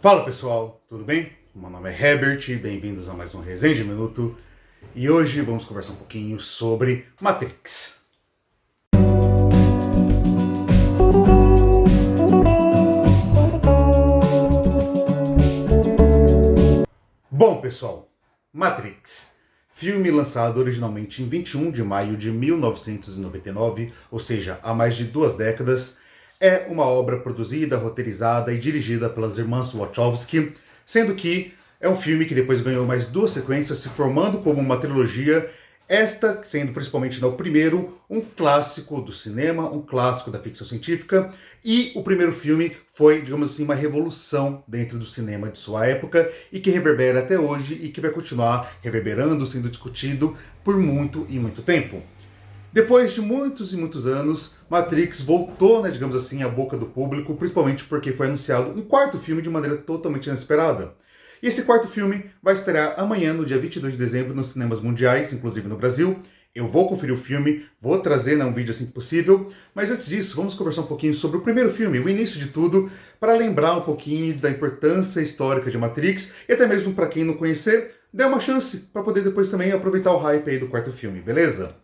Fala pessoal, tudo bem? Meu nome é Herbert, bem-vindos a mais um Resenha de Minuto e hoje vamos conversar um pouquinho sobre Matrix. Bom pessoal, Matrix, filme lançado originalmente em 21 de maio de 1999, ou seja, há mais de 2 décadas, é uma obra produzida, roteirizada e dirigida pelas irmãs Wachowski, sendo que é um filme que depois ganhou mais 2 sequências, se formando como uma trilogia, esta sendo principalmente o primeiro, um clássico do cinema, um clássico da ficção científica, e o primeiro filme foi, digamos assim, uma revolução dentro do cinema de sua época, e que reverbera até hoje, e que vai continuar reverberando, sendo discutido por muito e muito tempo. Depois de muitos e muitos anos, Matrix voltou, digamos assim, à boca do público, principalmente porque foi anunciado um 4º filme de maneira totalmente inesperada. E esse 4º filme vai estrear amanhã, no dia 22 de dezembro, nos cinemas mundiais, inclusive no Brasil. Eu vou conferir o filme, vou trazer um vídeo assim que possível, mas antes disso, vamos conversar um pouquinho sobre o primeiro filme, o início de tudo, para lembrar um pouquinho da importância histórica de Matrix, e até mesmo para quem não conhecer, dê uma chance para poder depois também aproveitar o hype aí do 4º filme, beleza?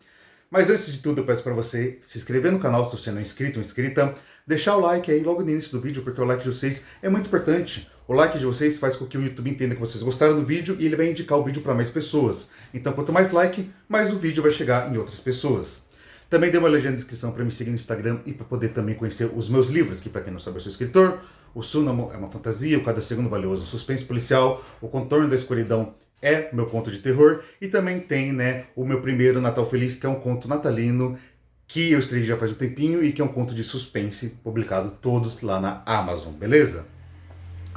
Mas antes de tudo, eu peço para você se inscrever no canal se você não é inscrito ou inscrita, deixar o like aí logo no início do vídeo, porque o like de vocês é muito importante. O like de vocês faz com que o YouTube entenda que vocês gostaram do vídeo e ele vai indicar o vídeo para mais pessoas. Então, quanto mais like, mais o vídeo vai chegar em outras pessoas. Também dê uma olhadinha na descrição para me seguir no Instagram e para poder também conhecer os meus livros, que para quem não sabe eu sou escritor. O Súnamo é uma fantasia, o Cada Segundo Valioso, um suspense policial, o Contorno da Escuridão é meu conto de terror, e também tem o meu primeiro Natal Feliz, que é um conto natalino, que eu escrevi já faz um tempinho, e que é um conto de suspense, publicado todos lá na Amazon, beleza?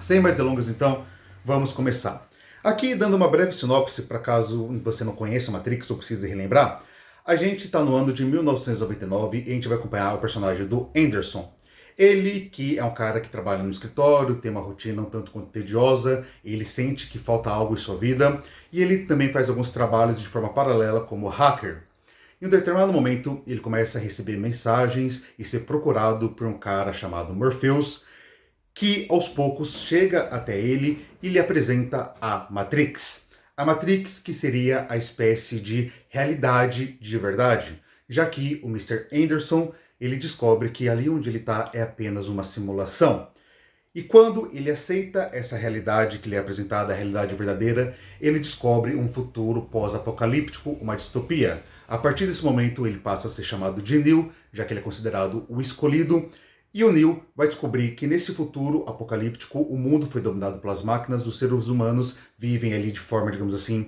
Sem mais delongas então, vamos começar. Aqui, dando uma breve sinopse, para caso você não conheça Matrix ou precise relembrar, a gente está no ano de 1999 e a gente vai acompanhar o personagem do Anderson. Ele que é um cara que trabalha no escritório, tem uma rotina um tanto quanto tediosa, ele sente que falta algo em sua vida, e ele também faz alguns trabalhos de forma paralela como hacker. Em um determinado momento, ele começa a receber mensagens e ser procurado por um cara chamado Morpheus, que aos poucos chega até ele e lhe apresenta a Matrix. A Matrix, que seria a espécie de realidade de verdade, já que o Mr. Anderson ele descobre que ali onde ele está é apenas uma simulação. E quando ele aceita essa realidade que lhe é apresentada, a realidade verdadeira, ele descobre um futuro pós-apocalíptico, uma distopia. A partir desse momento ele passa a ser chamado de Neo, já que ele é considerado o escolhido, e o Neo vai descobrir que nesse futuro apocalíptico o mundo foi dominado pelas máquinas, os seres humanos vivem ali de forma, digamos assim,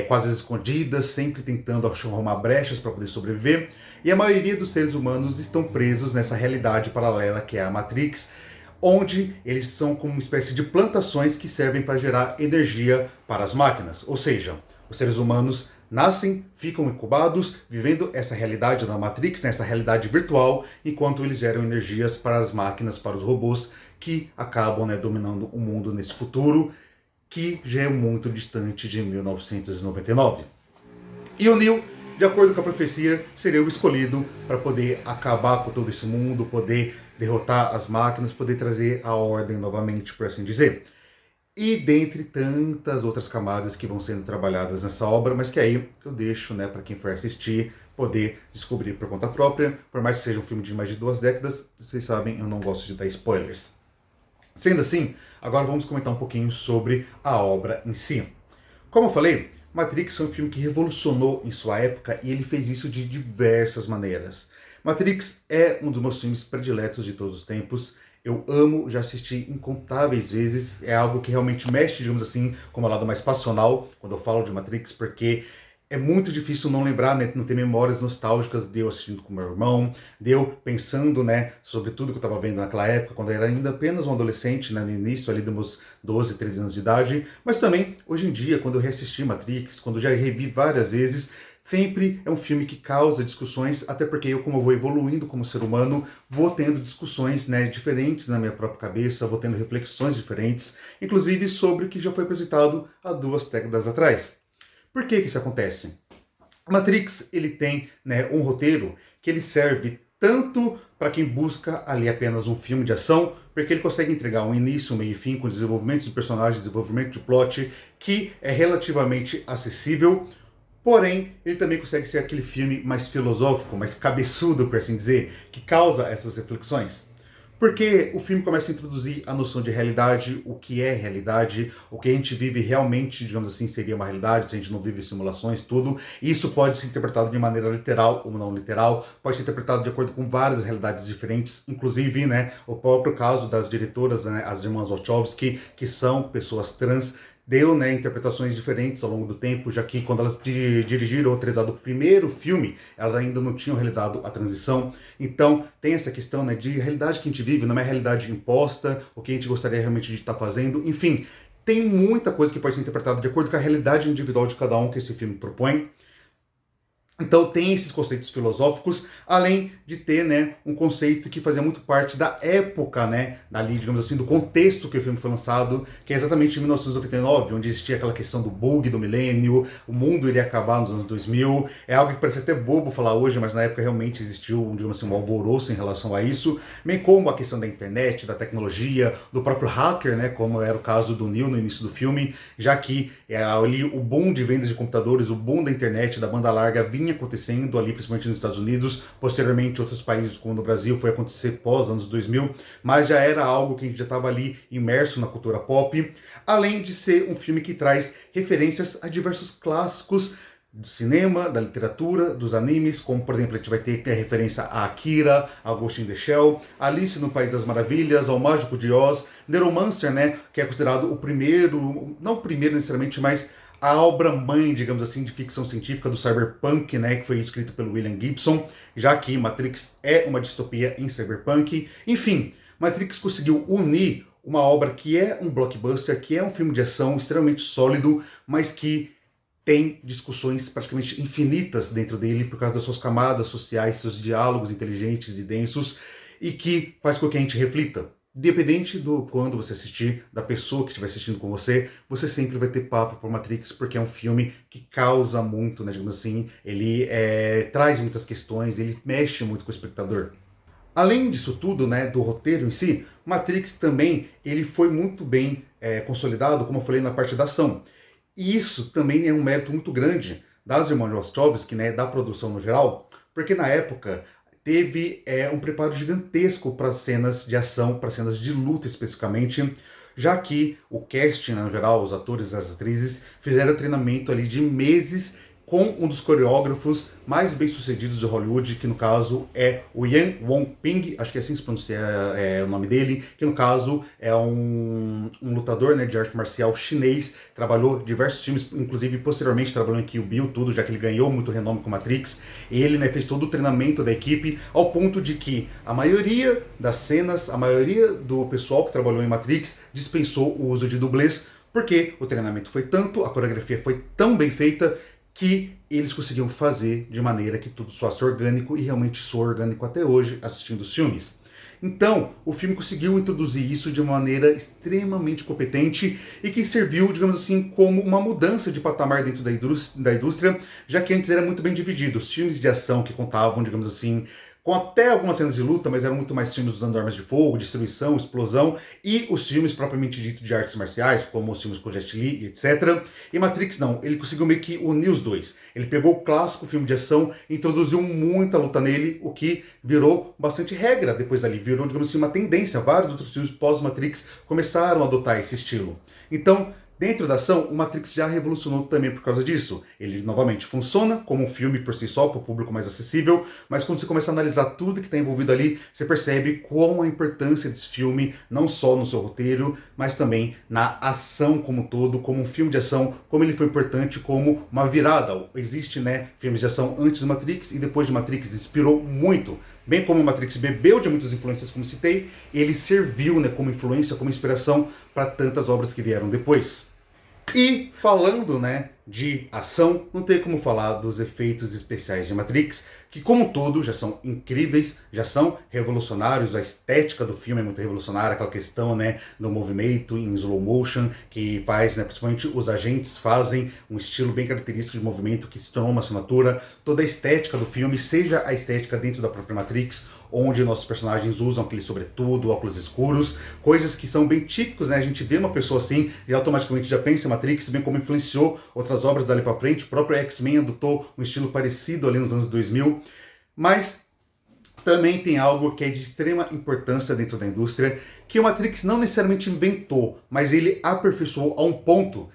quase escondidas, sempre tentando arrumar brechas para poder sobreviver, e a maioria dos seres humanos estão presos nessa realidade paralela que é a Matrix, onde eles são como uma espécie de plantações que servem para gerar energia para as máquinas, ou seja, os seres humanos nascem, ficam incubados, vivendo essa realidade da Matrix, essa realidade virtual, enquanto eles geram energias para as máquinas, para os robôs, que acabam dominando o mundo nesse futuro, que já é muito distante de 1999. E o Neo, de acordo com a profecia, seria o escolhido para poder acabar com todo esse mundo, poder derrotar as máquinas, poder trazer a ordem novamente, por assim dizer. E dentre tantas outras camadas que vão sendo trabalhadas nessa obra, mas que aí eu deixo para quem for assistir poder descobrir por conta própria, por mais que seja um filme de mais de 2 décadas, vocês sabem, eu não gosto de dar spoilers. Sendo assim, agora vamos comentar um pouquinho sobre a obra em si. Como eu falei, Matrix foi um filme que revolucionou em sua época e ele fez isso de diversas maneiras. Matrix é um dos meus filmes prediletos de todos os tempos. Eu amo, já assisti incontáveis vezes, é algo que realmente mexe, digamos assim, com o meu lado mais passional, quando eu falo de Matrix, porque é muito difícil não lembrar, não ter memórias nostálgicas de eu assistindo com meu irmão, de eu pensando, sobre tudo que eu estava vendo naquela época, quando eu era ainda apenas um adolescente, no início ali dos meus 12, 13 anos de idade, mas também, hoje em dia, quando eu reassisti Matrix, quando eu já revi várias vezes, sempre é um filme que causa discussões, até porque eu, como eu vou evoluindo como ser humano, vou tendo discussões diferentes na minha própria cabeça, vou tendo reflexões diferentes, inclusive sobre o que já foi apresentado há 2 décadas atrás. Por que isso acontece? Matrix ele tem um roteiro que ele serve tanto para quem busca ali apenas um filme de ação, porque ele consegue entregar um início, um meio e fim, com desenvolvimento de personagens, desenvolvimento de plot, que é relativamente acessível, porém, ele também consegue ser aquele filme mais filosófico, mais cabeçudo, por assim dizer, que causa essas reflexões. Porque o filme começa a introduzir a noção de realidade, o que é realidade, o que a gente vive realmente, digamos assim, seria uma realidade, se a gente não vive simulações, tudo. E isso pode ser interpretado de maneira literal ou não literal, pode ser interpretado de acordo com várias realidades diferentes, inclusive, né, o próprio caso das diretoras, né, as irmãs Wachowski, que são pessoas trans, deu, né, interpretações diferentes ao longo do tempo, já que quando elas dirigiram ou realizado o primeiro filme, elas ainda não tinham realizado a transição. Então tem essa questão, né, de realidade que a gente vive, não é a realidade imposta, o que a gente gostaria realmente de estar fazendo, enfim, tem muita coisa que pode ser interpretada de acordo com a realidade individual de cada um que esse filme propõe. Então tem esses conceitos filosóficos, além de ter, né, um conceito que fazia muito parte da época, né, dali, digamos assim, do contexto que o filme foi lançado, que é exatamente em 1999, onde existia aquela questão do bug do milênio, o mundo iria acabar nos anos 2000, é algo que parece até bobo falar hoje, mas na época realmente existiu, digamos assim, um alvoroço em relação a isso, bem como a questão da internet, da tecnologia, do próprio hacker, né, como era o caso do Neo no início do filme, já que ali o boom de vendas de computadores, o boom da internet, da banda larga, vinha acontecendo ali, principalmente nos Estados Unidos, posteriormente outros países como no Brasil, foi acontecer pós anos 2000, mas já era algo que a gente já estava ali imerso na cultura pop, além de ser um filme que traz referências a diversos clássicos do cinema, da literatura, dos animes, como por exemplo a gente vai ter referência a Akira, a Ghost in the Shell, Alice no País das Maravilhas, ao Mágico de Oz, Neuromancer, né, que é considerado o primeiro, não o primeiro necessariamente, mas a obra-mãe, digamos assim, de ficção científica do cyberpunk, né, que foi escrito pelo William Gibson, já que Matrix é uma distopia em cyberpunk. Enfim, Matrix conseguiu unir uma obra que é um blockbuster, que é um filme de ação extremamente sólido, mas que tem discussões praticamente infinitas dentro dele por causa das suas camadas sociais, seus diálogos inteligentes e densos, e que faz com que a gente reflita. Independente do quando você assistir, da pessoa que estiver assistindo com você, você sempre vai ter papo por Matrix, porque é um filme que causa muito, né, digamos assim, ele traz muitas questões, ele mexe muito com o espectador. Além disso tudo, né, do roteiro em si, Matrix também ele foi muito bem consolidado, como eu falei, na parte da ação. E isso também é um mérito muito grande das irmãs Wachowski, né, da produção no geral, porque na época teve um preparo gigantesco para cenas de ação, para cenas de luta especificamente, já que o casting, no geral, os atores e as atrizes, fizeram treinamento ali de meses com um dos coreógrafos mais bem-sucedidos de Hollywood, que no caso é o Yan Won-ping, acho que é assim se pronuncia o nome dele, que no caso é um lutador, né, de arte marcial chinês, trabalhou diversos filmes, inclusive posteriormente trabalhou em Kill Bill, tudo, já que ele ganhou muito renome com Matrix. Ele, né, fez todo o treinamento da equipe, ao ponto de que a maioria das cenas, a maioria do pessoal que trabalhou em Matrix dispensou o uso de dublês, porque o treinamento foi tanto, a coreografia foi tão bem feita, que eles conseguiam fazer de maneira que tudo soasse orgânico e realmente soa orgânico até hoje assistindo os filmes. Então, o filme conseguiu introduzir isso de uma maneira extremamente competente e que serviu, digamos assim, como uma mudança de patamar dentro da indústria, já que antes era muito bem dividido. Os filmes de ação que contavam, digamos assim, com até algumas cenas de luta, mas eram muito mais filmes usando armas de fogo, destruição, explosão, e os filmes propriamente dito de artes marciais, como os filmes com Jet Li, etc. E Matrix não, ele conseguiu meio que unir os dois. Ele pegou o clássico filme de ação, introduziu muita luta nele, o que virou bastante regra depois dali, virou, digamos assim, uma tendência. Vários outros filmes pós-Matrix começaram a adotar esse estilo. Então, dentro da ação, o Matrix já revolucionou também por causa disso. Ele, novamente, funciona como um filme por si só, para o público mais acessível, mas quando você começa a analisar tudo que está envolvido ali, você percebe qual a importância desse filme, não só no seu roteiro, mas também na ação como um todo, como um filme de ação, como ele foi importante como uma virada. Existe, né, filmes de ação antes de Matrix e depois de Matrix, inspirou muito. Bem como o Matrix bebeu de muitas influências, como citei, ele serviu, né, como influência, como inspiração para tantas obras que vieram depois. E falando, né, de ação, não tem como falar dos efeitos especiais de Matrix, que como um todo já são incríveis, já são revolucionários, a estética do filme é muito revolucionária, aquela questão, né, do movimento em slow motion, que faz, né, principalmente os agentes fazem um estilo bem característico de movimento que se tornou uma assinatura, toda a estética do filme, seja a estética dentro da própria Matrix, onde nossos personagens usam aquele sobretudo, óculos escuros, coisas que são bem típicos, né, a gente vê uma pessoa assim e automaticamente já pensa em Matrix, bem como influenciou outras obras dali pra frente, o próprio X-Men adotou um estilo parecido ali nos anos 2000, mas também tem algo que é de extrema importância dentro da indústria, que o Matrix não necessariamente inventou, mas ele aperfeiçoou a um ponto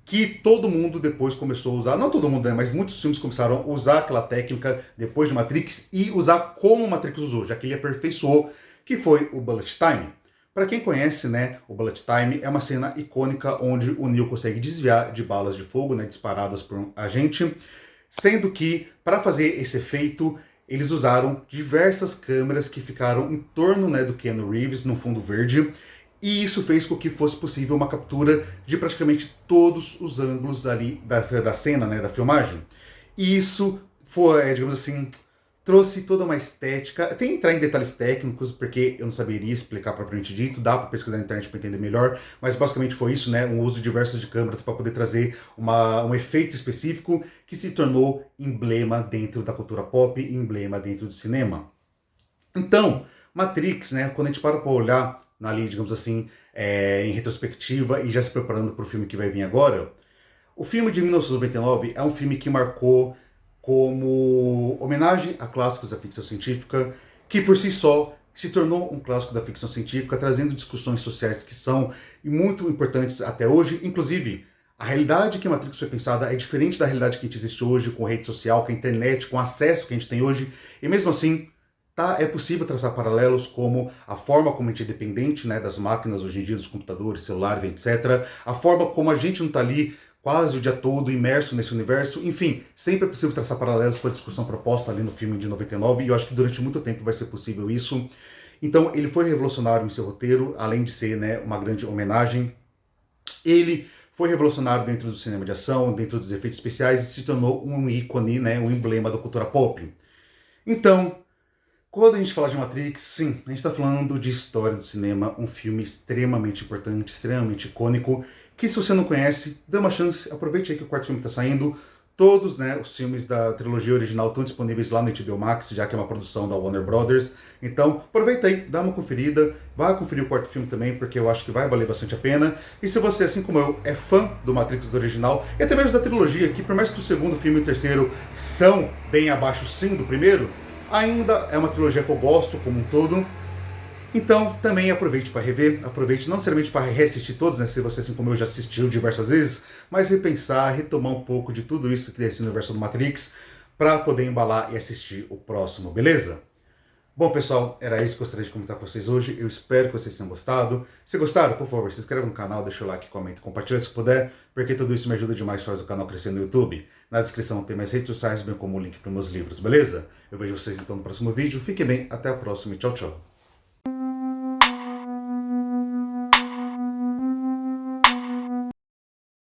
que todo mundo depois começou a usar, não todo mundo, né, mas muitos filmes começaram a usar aquela técnica depois de Matrix e usar como Matrix usou, já que ele aperfeiçoou, que foi o Bullet Time. Para quem conhece, né, o Bullet Time é uma cena icônica onde o Neo consegue desviar de balas de fogo, né, disparadas por um agente, sendo que, para fazer esse efeito, eles usaram diversas câmeras que ficaram em torno, né, do Keanu Reeves no fundo verde, e isso fez com que fosse possível uma captura de praticamente todos os ângulos ali da cena, né, da filmagem. E isso foi, digamos assim, trouxe toda uma estética. Tem que entrar em detalhes técnicos, porque eu não saberia explicar propriamente dito, dá para pesquisar na internet para entender melhor, mas basicamente foi isso, né? Um uso diverso de câmeras para poder trazer um efeito específico que se tornou emblema dentro da cultura pop, emblema dentro do cinema. Então, Matrix, né? Quando a gente para olhar ali, digamos assim, em retrospectiva e já se preparando para o filme que vai vir agora, o filme de 1999 é um filme que marcou como homenagem a clássicos da ficção científica, que por si só se tornou um clássico da ficção científica, trazendo discussões sociais que são muito importantes até hoje. Inclusive, a realidade que Matrix foi pensada é diferente da realidade que a gente existe hoje, com rede social, com a internet, com o acesso que a gente tem hoje, e mesmo assim, é possível traçar paralelos como a forma como a gente é dependente, né, das máquinas hoje em dia, dos computadores, celulares, etc. A forma como a gente não está ali quase o dia todo imerso nesse universo. Enfim, sempre é possível traçar paralelos com a discussão proposta ali no filme de 99, e eu acho que durante muito tempo vai ser possível isso. Então, ele foi revolucionário em seu roteiro, além de ser, né, uma grande homenagem. Ele foi revolucionário dentro do cinema de ação, dentro dos efeitos especiais, e se tornou um ícone, né, um emblema da cultura pop. Então, quando a gente fala de Matrix, sim, a gente está falando de história do cinema, um filme extremamente importante, extremamente icônico, que se você não conhece, dê uma chance, aproveite aí que o quarto filme está saindo. Todos, né, os filmes da trilogia original estão disponíveis lá no HBO Max, já que é uma produção da Warner Brothers. Então, aproveita aí, dá uma conferida, vá conferir o quarto filme também, porque eu acho que vai valer bastante a pena. E se você, assim como eu, é fã do Matrix do original, e até mesmo da trilogia, que por mais que o segundo filme e o terceiro são bem abaixo sim do primeiro, ainda é uma trilogia que eu gosto como um todo. Então também aproveite para rever, aproveite não necessariamente para reassistir todos, né, se você assim como eu já assistiu diversas vezes, mas repensar, retomar um pouco de tudo isso que é esse universo do Matrix, para poder embalar e assistir o próximo, beleza? Bom, pessoal, era isso que eu gostaria de comentar com vocês hoje. Eu espero que vocês tenham gostado. Se gostaram, por favor, se inscreva no canal, deixa o like, comenta, compartilha se puder, porque tudo isso me ajuda demais, faz o canal crescer no YouTube. Na descrição tem mais redes sociais, bem como o link para meus livros, beleza? Eu vejo vocês então no próximo vídeo. Fiquem bem, até a próxima e tchau, tchau.